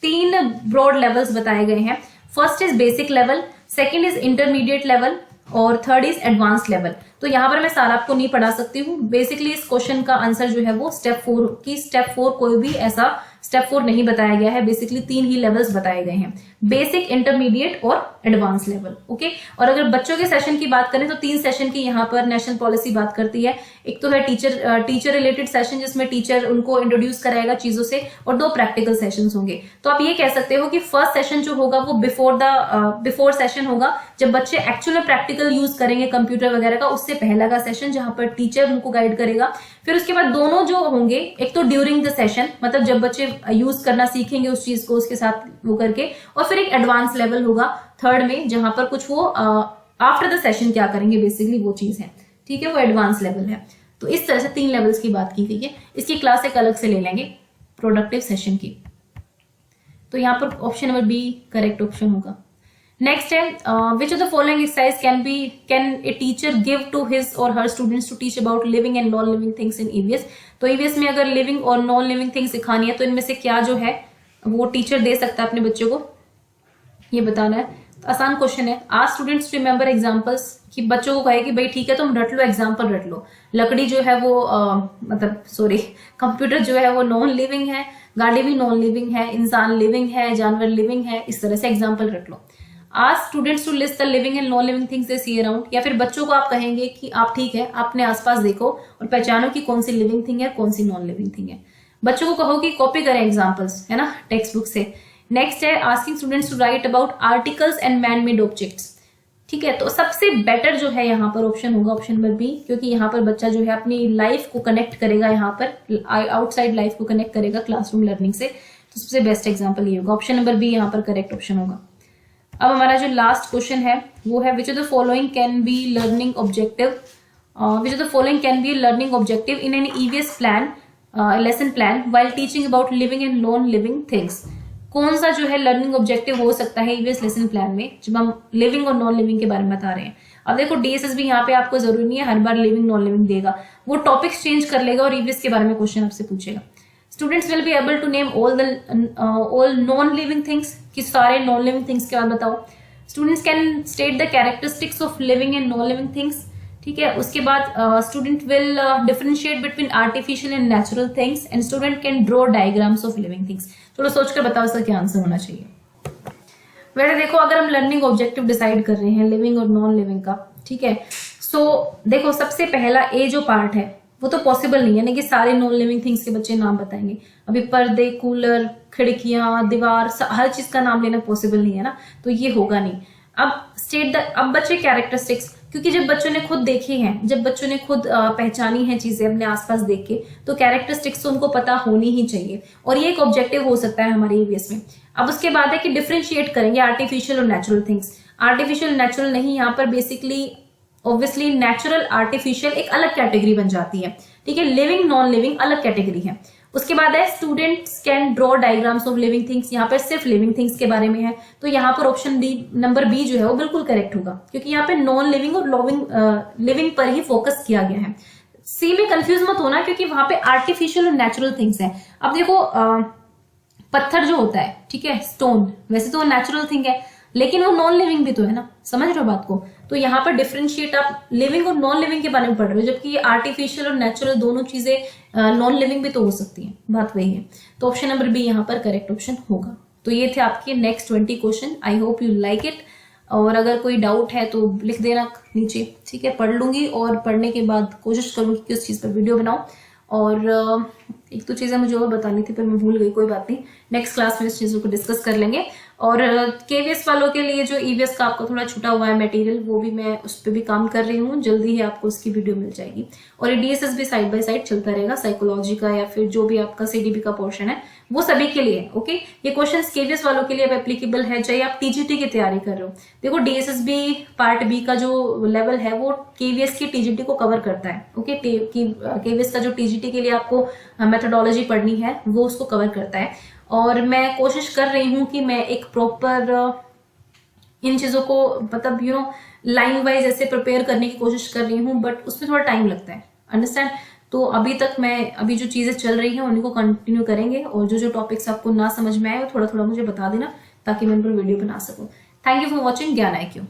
3 ब्रॉड लेवल्स बताए गए हैं। First is basic level, second is intermediate level, और थर्ड इज एडवांस लेवल। तो यहाँ पर मैं सारा आपको नहीं पढ़ा सकती हूँ। बेसिकली इस क्वेश्चन का आंसर जो है वो स्टेप 4 कोई भी ऐसा स्टेप 4 नहीं बताया गया है। बेसिकली 3 ही लेवल्स बताए गए हैं, बेसिक, इंटरमीडिएट और एडवांस लेवल। ओके, और अगर बच्चों के सेशन की बात करें तो 3 सेशन की यहाँ पर नेशनल पॉलिसी बात करती है। एक तो है टीचर रिलेटेड सेशन, जिसमें टीचर उनको इंट्रोड्यूस कराएगा चीजों से, और 2 प्रैक्टिकल सेशंस होंगे। तो आप ये कह सकते हो कि फर्स्ट सेशन जो होगा वो बिफोर सेशन होगा, जब बच्चे एक्चुअल में प्रैक्टिकल यूज करेंगे कंप्यूटर वगैरह का, उससे पहला का सेशन जहां पर टीचर उनको गाइड करेगा। फिर उसके बाद दोनों जो होंगे, एक तो ड्यूरिंग द सेशन, मतलब जब बच्चे यूज करना सीखेंगे उस चीज को, उसके साथ वो करके, और फिर एक एडवांस लेवल होगा थर्ड में, जहां पर कुछ वो आफ्टर द सेशन क्या करेंगे, बेसिकली वो चीज है। ठीक है, वो एडवांस लेवल है। तो इस तरह से 3 लेवल्स की बात की गई है। इसकी क्लास एक अलग से ले लेंगे प्रोडक्टिव सेशन की। तो यहाँ पर option number B correct option होगा। नेक्स्ट है which of the following exercise can a teacher give to his or her students to teach about living and non living things in EVS. तो EVS में अगर living और non living things सिखानी है तो इनमें से क्या जो है वो टीचर दे सकता है अपने बच्चों को, ये बताना है। तो आसान क्वेश्चन है, आज स्टूडेंट्स रिमेंबर एग्जांपल्स, कि बच्चों को कहे कि भाई ठीक है तुम रट लो, एग्जांपल रट लो। लकड़ी जो है वो कंप्यूटर जो है वो नॉन लिविंग है, गाड़ी भी नॉन लिविंग है, इंसान लिविंग है, जानवर लिविंग है, इस तरह से एग्जांपल रट लो। आज students to list the living and non living things they see around, या फिर बच्चों को आप कहेंगे कि आप ठीक है अपने आसपास देखो और पहचानो कि कौन सी लिविंग थिंग है, कौन सी नॉन लिविंग थिंग है। बच्चों को कहो कि कॉपी करें एग्जांपल्स, है ना, टेक्स्ट बुक से। नेक्स्ट है asking students to write about articles and man made objects. ठीक है, तो सबसे बेटर जो है यहाँ पर ऑप्शन होगा ऑप्शन नंबर बी, क्योंकि यहाँ पर बच्चा जो है अपनी लाइफ को कनेक्ट करेगा, यहाँ पर आउटसाइड लाइफ को कनेक्ट करेगा क्लासरूम लर्निंग से। तो सबसे बेस्ट एग्जाम्पल ये होगा, ऑप्शन नंबर बी यहाँ पर करेक्ट ऑप्शन होगा। अब हमारा जो लास्ट क्वेश्चन है वो है which of the following can be learning objective, which of the following can be learning objective in an EVS plan lesson plan while teaching about living and non living things. कौन सा जो है learning objective हो सकता है EVS lesson plan में जब हम लिविंग और नॉन लिविंग के बारे में बता रहे हैं। अब देखो डीएसएस भी यहाँ पे आपको जरूरी नहीं है हर बार लिविंग नॉन लिविंग देगा, वो टॉपिक्स चेंज कर लेगा और ईवीएस के बारे में क्वेश्चन आपसे पूछेगा। Students will be able to name all non living things, कि सारे नॉन लिविंग थिंग्स के बाद बताओ। Students can state the characteristics of living and non living things. ठीक है, उसके बाद student will differentiate between artificial and natural things and student can draw diagrams of living things. थोड़ा सोचकर बताओ इसका क्या आंसर होना चाहिए। वैसे देखो अगर हम लर्निंग ऑब्जेक्टिव डिसाइड कर रहे हैं लिविंग और नॉन लिविंग का, ठीक है, सो देखो सबसे पहला ए जो पार्ट है वो तो पॉसिबल नहीं है ना कि सारे नॉन लिविंग थिंग्स के बच्चे नाम बताएंगे। अभी पर्दे, कूलर, खिड़कियां, दीवार, हर चीज का नाम लेना पॉसिबल नहीं है ना, तो ये होगा नहीं। अब बच्चे कैरेक्टरिस्टिक्स, क्योंकि जब बच्चों ने खुद देखी हैं, जब बच्चों ने खुद पहचानी है चीजें अपने आसपास देख के, तो कैरेक्टरिस्टिक्स तो उनको पता होनी ही चाहिए और ये एक ऑब्जेक्टिव हो सकता है हमारे ईवीएस में। अब उसके बाद है कि डिफरेंशिएट करेंगे आर्टिफिशियल और नेचुरल थिंग्स। आर्टिफिशियल नेचुरल नहीं, यहाँ पर बेसिकली ऑब्वियसली नेचुरल आर्टिफिशियल एक अलग कैटेगरी बन जाती है। ठीक है, लिविंग नॉन लिविंग अलग कैटेगरी है। उसके बाद है students can draw diagrams of living things, यहाँ पर सिर्फ लिविंग थिंग्स के बारे में है, तो यहाँ पर ऑप्शन डी नंबर बी जो है वो बिल्कुल करेक्ट होगा, क्योंकि यहाँ पे नॉन लिविंग और लिविंग पर ही फोकस किया गया है। सी में कंफ्यूज मत होना, क्योंकि वहां पे आर्टिफिशियल और नेचुरल थिंग्स है। अब देखो पत्थर जो होता है, ठीक है, स्टोन, वैसे तो वो नेचुरल थिंग है लेकिन वो नॉन लिविंग भी तो है ना, समझ रहे हो बात को। तो यहाँ पर डिफरेंशिएट आप लिविंग और नॉन लिविंग के बारे में पढ़ रहे हो, जबकि ये आर्टिफिशियल और नेचुरल दोनों चीजें नॉन लिविंग भी तो हो सकती हैं, बात वही है। तो ऑप्शन नंबर बी यहाँ पर करेक्ट ऑप्शन होगा। तो ये थे आपके next 20 question. I hope you like it, और अगर कोई डाउट है तो लिख देना नीचे, ठीक है, पढ़ लूंगी और पढ़ने के बाद कोशिश करूंगी कि उस चीज पर वीडियो बनाऊं। और एक तो चीजें मुझे और बतानी थी पर मैं भूल गई, कोई बात नहीं, नेक्स्ट क्लास में इस चीजों को डिस्कस कर लेंगे। और केवीएस वालों के लिए जो ईवीएस का आपको थोड़ा छूटा हुआ है मटेरियल, वो भी मैं उस पर भी काम कर रही हूँ, जल्दी ही आपको उसकी वीडियो मिल जाएगी। और ये डीएसएस भी साइड बाय साइड चलता रहेगा, साइकोलॉजी का या फिर जो भी आपका सीडीबी का पोर्शन है वो सभी के लिए। ओके, ये क्वेश्चन केवीएस वालों के लिए अब एप्लीकेबल है, चाहे आप टीजीटी की तैयारी कर रहे हो। देखो डीएसएस बी पार्ट बी का जो लेवल है वो केवीएस की टीजीटी को कवर करता है। ओके, केवीएस का जो टीजीटी के लिए आपको मेथोडोलॉजी पढ़नी है वो उसको कवर करता है। और मैं कोशिश कर रही हूँ कि मैं एक प्रॉपर इन चीजों को मतलब लाइन वाइज ऐसे प्रिपेयर करने की कोशिश कर रही हूँ, बट उसमें थोड़ा टाइम लगता है, अंडरस्टैंड। तो अभी जो चीजें चल रही हैं उन्हीं को कंटिन्यू करेंगे, और जो टॉपिक्स आपको ना समझ में आए वो थोड़ा थोड़ा मुझे बता देना ताकि मैं उन पर वीडियो बना सकूं। थैंक यू फॉर वॉचिंग ज्ञान IQ।